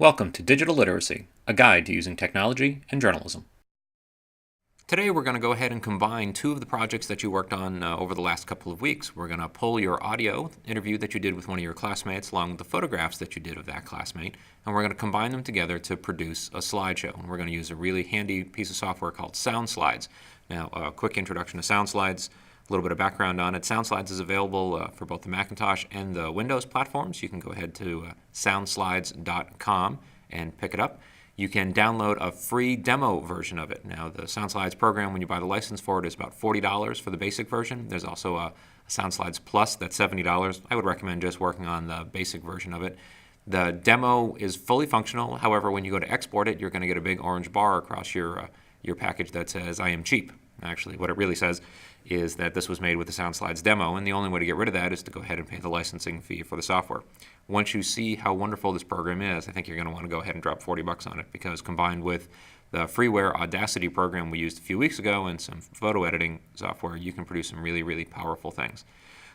Welcome to Digital Literacy, a guide to using technology and journalism. Today we're going to go ahead and combine two of the projects that you worked on over the last couple of weeks. We're going to pull your audio interview that you did with one of your classmates along with the photographs that you did of that classmate, and we're going to combine them together to produce a slideshow. And we're going to use a really handy piece of software called SoundSlides. Now, a quick introduction to SoundSlides. A little bit of background on it. SoundSlides is available for both the Macintosh and the Windows platforms. You can go ahead to soundslides.com and pick it up. You can download a free demo version of it. Now, the SoundSlides program, when you buy the license for it, is about $40 for the basic version. There's also a SoundSlides Plus that's $70. I would recommend just working on the basic version of it. The demo is fully functional. However, when you go to export it, you're going to get a big orange bar across your package that says, "I am cheap." Actually, what it really says is that this was made with the SoundSlides demo, and the only way to get rid of that is to go ahead and pay the licensing fee for the software. Once you see how wonderful this program is, I think you're going to want to go ahead and drop $40 on it, because combined with the freeware Audacity program we used a few weeks ago and some photo editing software, you can produce some really, really powerful things.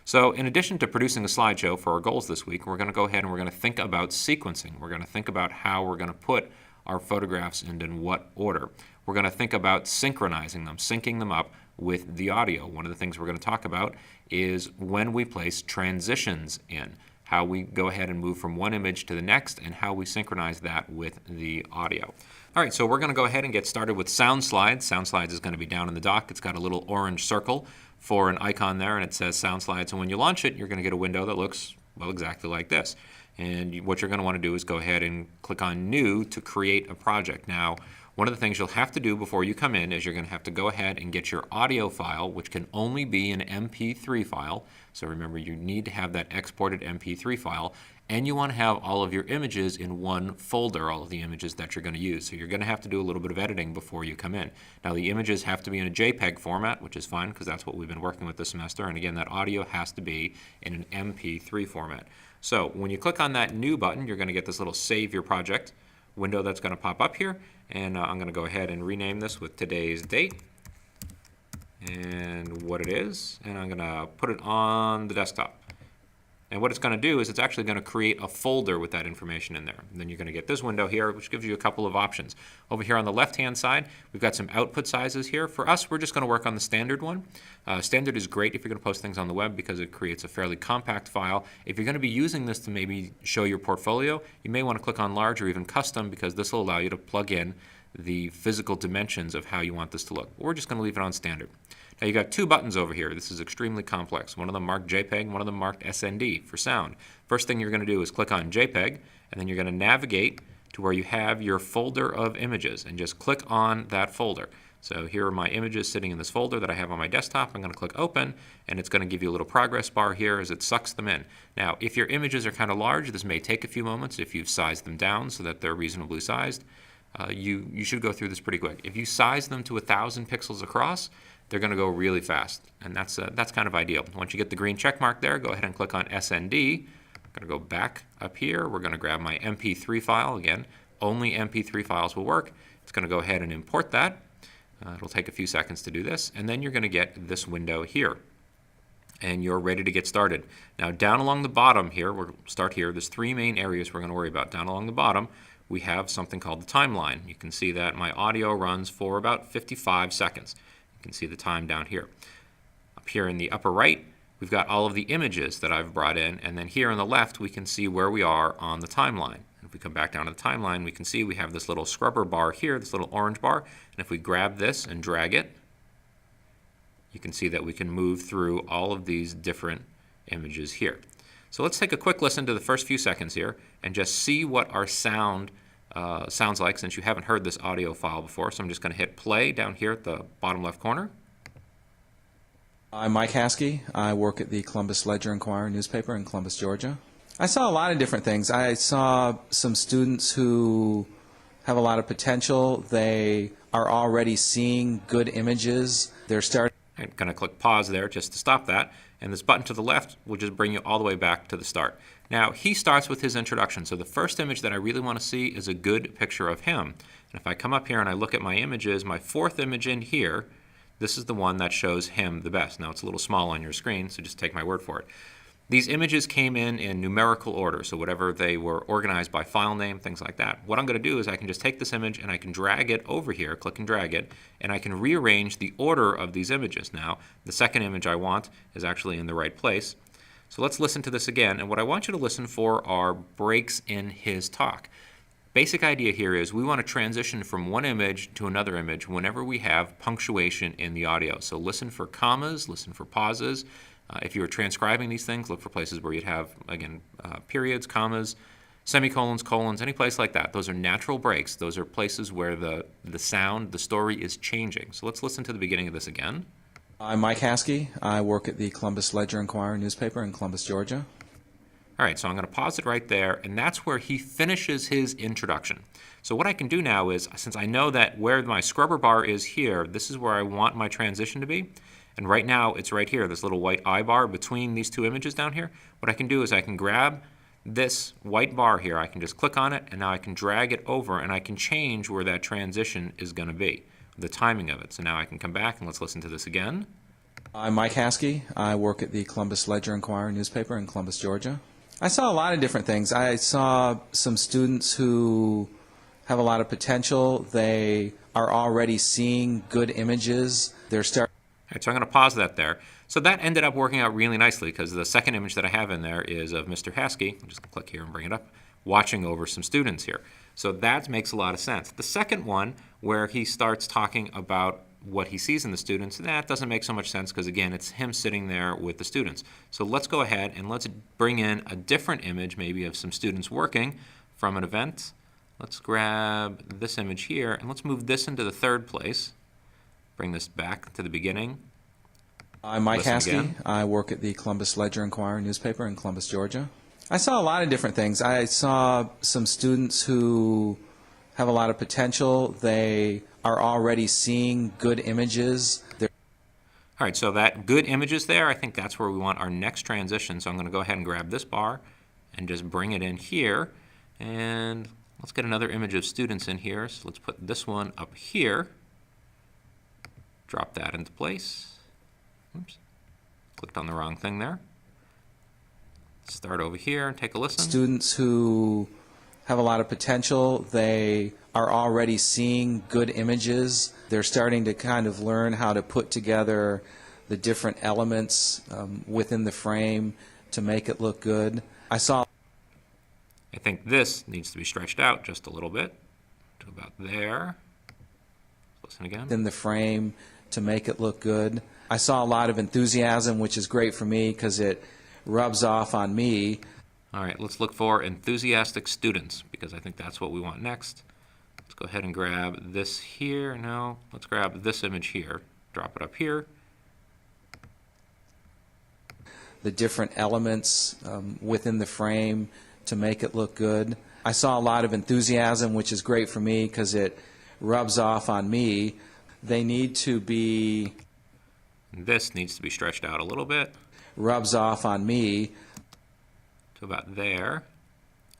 So in addition to producing a slideshow for our goals this week, we're going to go ahead and we're going to think about sequencing. We're going to think about how we're going to put our photographs and in what order. We're going to think about synchronizing them, syncing them up with the audio. One of the things we're going to talk about is when we place transitions in, how we go ahead and move from one image to the next, and how we synchronize that with the audio. All right, so we're going to go ahead and get started with SoundSlides. SoundSlides is going to be down in the dock. It's got a little orange circle for an icon there, and it says SoundSlides. And when you launch it, you're going to get a window that looks, well, exactly like this. And what you're going to want to do is go ahead and click on New to create a project. Now, one of the things you'll have to do before you come in is you're going to have to go ahead and get your audio file, which can only be an MP3 file. So remember, you need to have that exported MP3 file, and you want to have all of your images in one folder, all of the images that you're going to use. So you're going to have to do a little bit of editing before you come in. Now, the images have to be in a JPEG format, which is fine because that's what we've been working with this semester. And again, that audio has to be in an MP3 format. So when you click on that New button, you're going to get this little Save Your Project window that's going to pop up here. And I'm going to go ahead and rename this with today's date and what it is. And I'm going to put it on the desktop. And what it's going to do is it's actually going to create a folder with that information in there. And then you're going to get this window here, which gives you a couple of options. Over here on the left-hand side, we've got some output sizes here. For us, we're just going to work on the standard one. Standard is great if you're going to post things on the web because it creates a fairly compact file. If you're going to be using this to maybe show your portfolio, you may want to click on large or even custom, because this will allow you to plug in the physical dimensions of how you want this to look. We're just going to leave it on standard. Now, you got two buttons over here. This is extremely complex. One of them marked JPEG, one of them marked SND for sound. First thing you're going to do is click on JPEG, and then you're going to navigate to where you have your folder of images, and just click on that folder. So here are my images sitting in this folder that I have on my desktop. I'm going to click Open, and it's going to give you a little progress bar here as it sucks them in. Now, if your images are kind of large, this may take a few moments. If you've sized them down so that they're reasonably sized, you should go through this pretty quick. If you size them to 1,000 pixels across, they're going to go really fast, and that's kind of ideal. Once you get the green check mark there, go ahead and click on SND. I'm going to go back up here. We're going to grab my MP3 file. Again, only MP3 files will work. It's going to go ahead and import that. It'll take a few seconds to do this, and then you're going to get this window here, and you're ready to get started. Now, down along the bottom here, we'll start here. There's three main areas we're going to worry about. Down along the bottom, we have something called the timeline. You can see that my audio runs for about 55 seconds. You can see the time down here. Up here in the upper right, we've got all of the images that I've brought in, and then here on the left, we can see where we are on the timeline. If we come back down to the timeline, we can see we have this little scrubber bar here, this little orange bar, and if we grab this and drag it, you can see that we can move through all of these different images here. So let's take a quick listen to the first few seconds here and just see what our sound sounds like, since you haven't heard this audio file before. So I'm just going to hit play down here at the bottom left corner. I'm Mike Haskey. I work at the Columbus Ledger-Enquirer newspaper in Columbus, Georgia. I saw a lot of different things. I saw some students who have a lot of potential. They are already seeing good images. They're starting. I'm going to click pause there just to stop that. And this button to the left will just bring you all the way back to the start. Now, he starts with his introduction. So the first image that I really want to see is a good picture of him. And if I come up here and I look at my images, my fourth image in here, this is the one that shows him the best. Now, it's a little small on your screen, so just take my word for it. These images came in numerical order, so whatever they were organized by file name, things like that. What I'm going to do is I can just take this image and I can drag it over here, click and drag it, and I can rearrange the order of these images. Now, the second image I want is actually in the right place. So let's listen to this again, and what I want you to listen for are breaks in his talk. Basic idea here is we want to transition from one image to another image whenever we have punctuation in the audio. So listen for commas, listen for pauses. If you were transcribing these things, look for places where you'd have, again, periods, commas, semicolons, colons, any place like that. Those are natural breaks. Those are places where the sound, the story is changing. So let's listen to the beginning of this again. I'm Mike Haskey. I work at the Columbus Ledger-Enquirer newspaper in Columbus, Georgia. All right, so I'm going to pause it right there, and that's where he finishes his introduction. So what I can do now is, since I know that where my scrubber bar is here, this is where I want my transition to be. And right now, it's right here, this little white I bar between these two images down here. What I can do is I can grab this white bar here, I can just click on it, and now I can drag it over, and I can change where that transition is going to be, the timing of it. So now I can come back, and let's listen to this again. I'm Mike Haskey. I work at the Columbus Ledger-Enquirer newspaper in Columbus, Georgia. I saw a lot of different things. I saw some students who have a lot of potential. They are already seeing good images. They're starting. All right, so I'm going to pause that there. So that ended up working out really nicely because the second image that I have in there is of Mr. Haskey. I'm just going to click here and bring it up, watching over some students here. So that makes a lot of sense. The second one, where he starts talking about what he sees in the students, that doesn't make so much sense because, again, it's him sitting there with the students. So let's go ahead and let's bring in a different image, maybe of some students working from an event. Let's grab this image here, and let's move this into the third place. Bring this back to the beginning. I'm Mike Listen Haskey. again. I work at the Columbus Ledger-Enquirer newspaper in Columbus, Georgia. I saw a lot of different things. I saw some students who have a lot of potential. They are already seeing good images. All right, so that good images there, I think that's where we want our next transition. So I'm going to go ahead and grab this bar and just bring it in here. And let's get another image of students in here. So let's put this one up here. Drop that into place. Oops, clicked on the wrong thing there. Start over here and take a listen. Students who have a lot of potential. They are already seeing good images. They're starting to kind of learn how to put together the different elements within the frame to make it look good. I think this needs to be stretched out just a little bit to about there. Listen again. In the frame to make it look good. I saw a lot of enthusiasm, which is great for me because it rubs off on me. All right, let's look for enthusiastic students because I think that's what we want next. Let's go ahead and grab this here. No, let's grab this image here. Drop it up here. The different elements within the frame to make it look good. I saw a lot of enthusiasm, which is great for me because it rubs off on me. They need to be... This needs to be stretched out a little bit. Rubs off on me. To about there.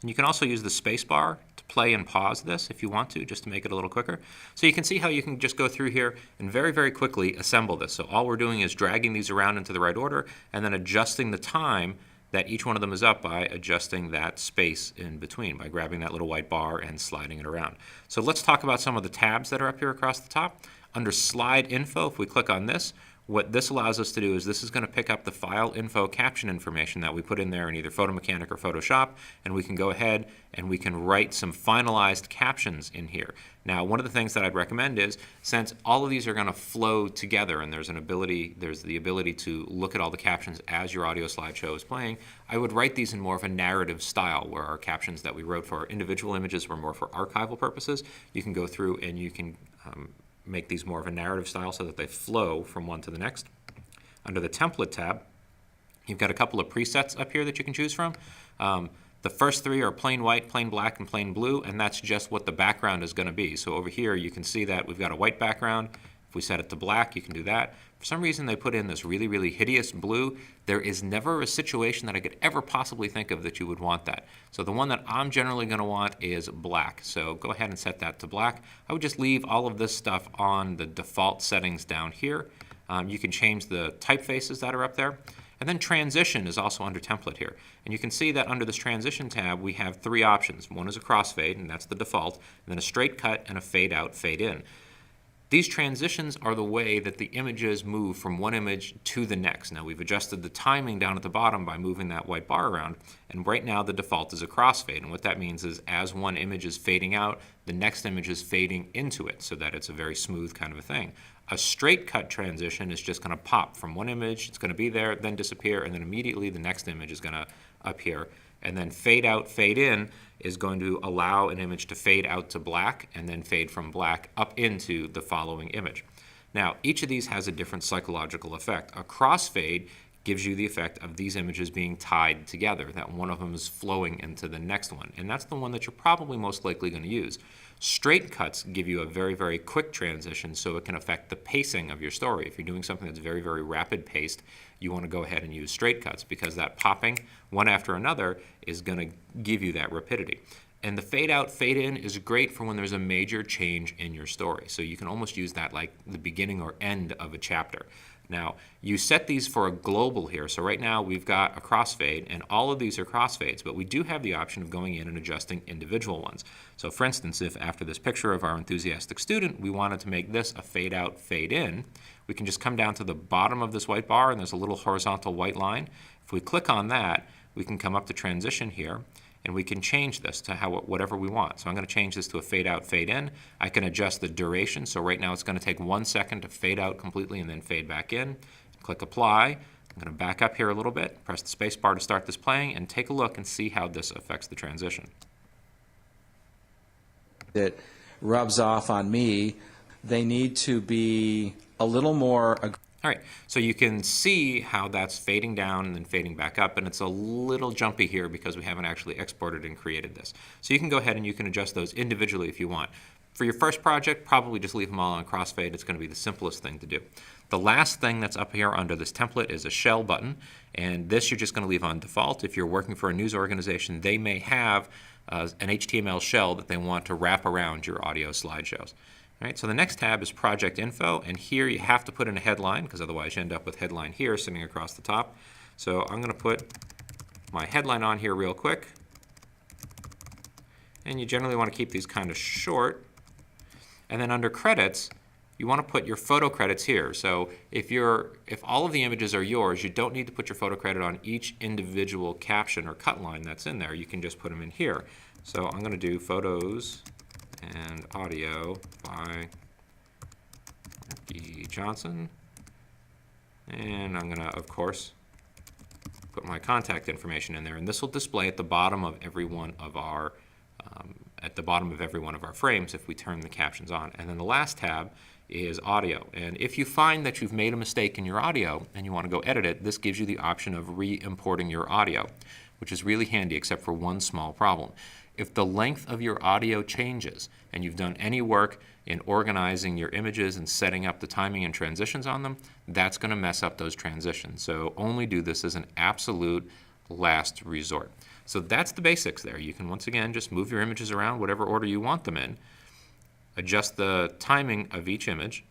And you can also use the space bar to play and pause this if you want to, just to make it a little quicker. So you can see how you can just go through here and very, very quickly assemble this. So all we're doing is dragging these around into the right order and then adjusting the time that each one of them is up by adjusting that space in between, by grabbing that little white bar and sliding it around. So let's talk about some of the tabs that are up here across the top. Under Slide Info, if we click on this, what this allows us to do is this is going to pick up the file info caption information that we put in there in either Photomechanic or Photoshop, and we can go ahead and we can write some finalized captions in here. Now, one of the things that I'd recommend is, since all of these are going to flow together and there's the ability to look at all the captions as your audio slideshow is playing, I would write these in more of a narrative style where our captions that we wrote for our individual images were more for archival purposes. You can go through and you can make these more of a narrative style so that they flow from one to the next. Under the Template tab, you've got a couple of presets up here that you can choose from. The first three are plain white, plain black, and plain blue, and that's just what the background is going to be. So over here you can see that we've got a white background. If we set it to black, you can do that. For some reason they put in this really, really hideous blue. There is never a situation that I could ever possibly think of that you would want that. So the one that I'm generally going to want is black. So go ahead and set that to black. I would just leave all of this stuff on the default settings down here. You can change the typefaces that are up there. And then transition is also under template here. And you can see that under this transition tab we have three options. One is a crossfade, and that's the default, and then a straight cut and a fade out, fade in. These transitions are the way that the images move from one image to the next. Now we've adjusted the timing down at the bottom by moving that white bar around, and right now the default is a crossfade. And what that means is as one image is fading out, the next image is fading into it so that it's a very smooth kind of a thing. A straight cut transition is just going to pop from one image, it's going to be there, then disappear, and then immediately the next image is going to appear. And then fade out, fade in is going to allow an image to fade out to black and then fade from black up into the following image. Now, each of these has a different psychological effect. A crossfade gives you the effect of these images being tied together, that one of them is flowing into the next one, and that's the one that you're probably most likely going to use. Straight cuts give you a very, very quick transition, so it can affect the pacing of your story. If you're doing something that's very, very rapid paced, you want to go ahead and use straight cuts because that popping one after another is going to give you that rapidity. And the fade out, fade in is great for when there's a major change in your story. So you can almost use that like the beginning or end of a chapter. Now, you set these for a global here. So right now we've got a crossfade, and all of these are crossfades, but we do have the option of going in and adjusting individual ones. So for instance, if after this picture of our enthusiastic student, we wanted to make this a fade out, fade in, we can just come down to the bottom of this white bar, and there's a little horizontal white line. If we click on that, we can come up to transition here, and we can change this to whatever we want. So I'm going to change this to a fade out, fade in. I can adjust the duration. So right now it's going to take 1 second to fade out completely and then fade back in. Click apply. I'm going to back up here a little bit, press the space bar to start this playing, and take a look and see how this affects the transition. That rubs off on me. They need to be a little more all right, so you can see how that's fading down and then fading back up, and it's a little jumpy here because we haven't actually exported and created this. So you can go ahead and you can adjust those individually if you want. For your first project, probably just leave them all on crossfade. It's going to be the simplest thing to do. The last thing that's up here under this template is a shell button, and this you're just going to leave on default. If you're working for a news organization, they may have an HTML shell that they want to wrap around your audio slideshows. All right, so the next tab is Project Info, and here you have to put in a headline because otherwise you end up with headline here sitting across the top. So I'm going to put my headline on here real quick, and you generally want to keep these kind of short. And then under credits, you want to put your photo credits here. So if all of the images are yours, you don't need to put your photo credit on each individual caption or cut line that's in there. You can just put them in here. So I'm going to do photos and audio by Marky Johnson, and I'm going to, of course, put my contact information in there, and this will display at the bottom of every one of our frames if we turn the captions on. And then the last tab is audio, and if you find that you've made a mistake in your audio and you want to go edit it, this gives you the option of re-importing your audio, which is really handy except for one small problem. If the length of your audio changes and you've done any work in organizing your images and setting up the timing and transitions on them, that's going to mess up those transitions. So only do this as an absolute last resort. So that's the basics there. You can once again just move your images around whatever order you want them in, adjust the timing of each image,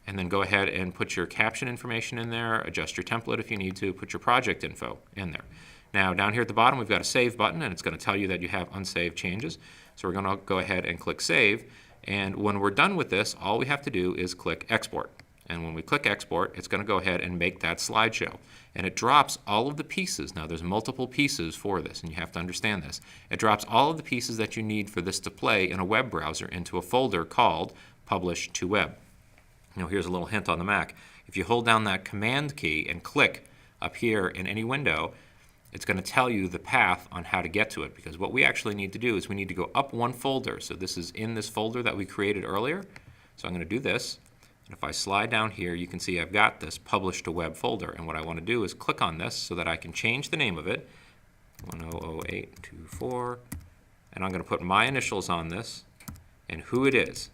and then go ahead and put your caption information in there, adjust your template if you need to, put your project info in there. Now down here at the bottom we've got a save button, and it's going to tell you that you have unsaved changes. So we're going to go ahead and click save, and when we're done with this, all we have to do is click export. And when we click export, it's going to go ahead and make that slideshow. And it drops all of the pieces. Now there's multiple pieces for this, and you have to understand this. It drops all of the pieces that you need for this to play in a web browser into a folder called Publish to Web. Now here's a little hint on the Mac. If you hold down that Command key and click up here in any window, it's going to tell you the path on how to get to it, because what we actually need to do is we need to go up one folder. So this is in this folder that we created earlier. So I'm going to do this. And if I slide down here, you can see I've got this Publish to Web folder. And what I want to do is click on this so that I can change the name of it, 100824. And I'm going to put my initials on this and who it is.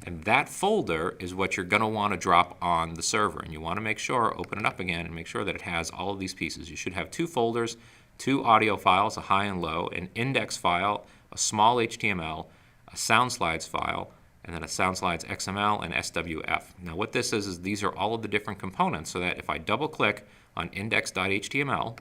And that folder is what you're going to want to drop on the server. And you want to make sure, open it up again, and make sure that it has all of these pieces. You should have two folders, two audio files, a high and low, an index file, a small HTML, a SoundSlides file, and then a SoundSlides XML and SWF. Now what this is these are all of the different components, so that if I double click on index.html,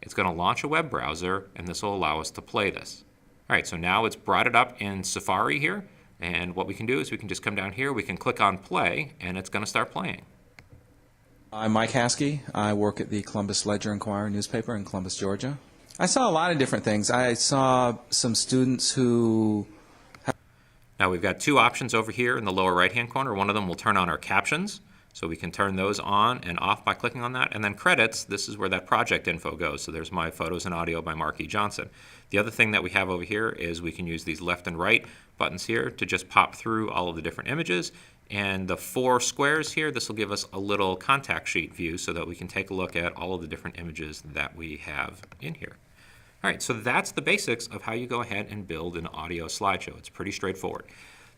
it's going to launch a web browser, and this will allow us to play this. All right, so now it's brought it up in Safari here, and what we can do is we can just come down here, we can click on play, and it's going to start playing. I'm Mike Haskey. I work at the Columbus Ledger-Enquirer newspaper in Columbus, Georgia. I saw a lot of different things. I saw some students who... Now we've got two options over here in the lower right-hand corner. One of them will turn on our captions, so we can turn those on and off by clicking on that. And then credits, this is where that project info goes. So there's my photos and audio by Mark E. Johnson. The other thing that we have over here is we can use these left and right buttons here to just pop through all of the different images. And the 4 squares here, this will give us a little contact sheet view so that we can take a look at all of the different images that we have in here. All right, so that's the basics of how you go ahead and build an audio slideshow. It's pretty straightforward.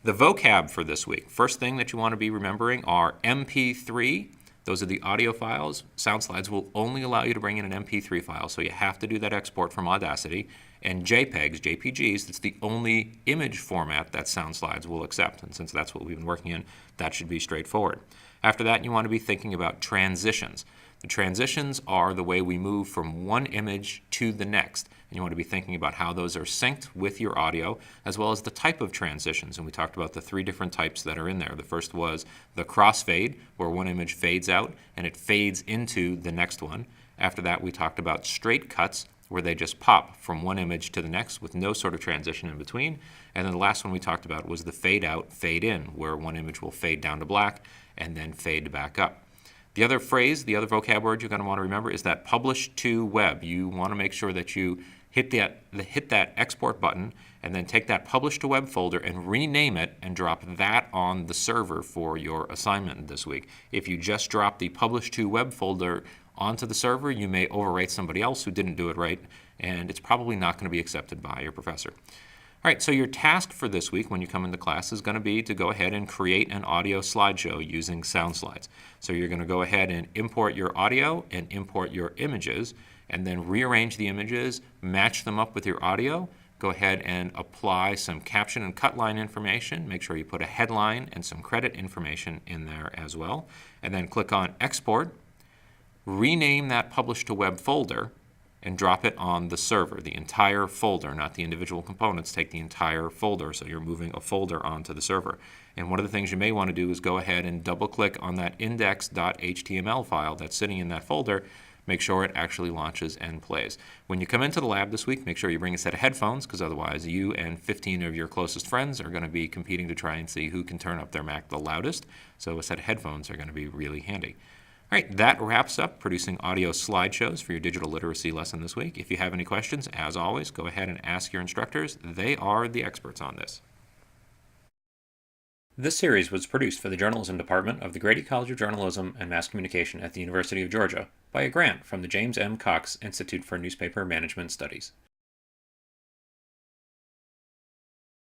The vocab for this week, first thing that you want to be remembering are MP3. Those are the audio files. SoundSlides will only allow you to bring in an MP3 file, so you have to do that export from Audacity. And JPEGs, JPGs, that's the only image format that SoundSlides will accept. And since that's what we've been working in, that should be straightforward. After that, you want to be thinking about transitions. The transitions are the way we move from one image to the next. And you want to be thinking about how those are synced with your audio, as well as the type of transitions. And we talked about the 3 different types that are in there. The first was the crossfade, where one image fades out and it fades into the next one. After that, we talked about straight cuts, where they just pop from one image to the next with no sort of transition in between. And then the last one we talked about was the fade out, fade in, where one image will fade down to black and then fade back up. The other phrase, the other vocab word you're going to want to remember is that publish to web. You want to make sure that you hit that export button and then take that publish to web folder and rename it and drop that on the server for your assignment this week. If you just drop the publish to web folder onto the server, you may overwrite somebody else who didn't do it right, and it's probably not going to be accepted by your professor. All right, so your task for this week when you come into class is going to be to go ahead and create an audio slideshow using SoundSlides. So you're going to go ahead and import your audio and import your images, and then rearrange the images, match them up with your audio. Go ahead and apply some caption and cut line information. Make sure you put a headline and some credit information in there as well. And then click on Export. Rename that Publish to Web folder and drop it on the server, the entire folder, not the individual components. Take the entire folder, so you're moving a folder onto the server. And one of the things you may want to do is go ahead and double-click on that index.html file that's sitting in that folder. Make sure it actually launches and plays. When you come into the lab this week, make sure you bring a set of headphones, because otherwise you and 15 of your closest friends are going to be competing to try and see who can turn up their Mac the loudest. So a set of headphones are going to be really handy. All right, that wraps up producing audio slideshows for your digital literacy lesson this week. If you have any questions, as always, go ahead and ask your instructors. They are the experts on this. This series was produced for the Journalism Department of the Grady College of Journalism and Mass Communication at the University of Georgia by a grant from the James M. Cox Institute for Newspaper Management Studies.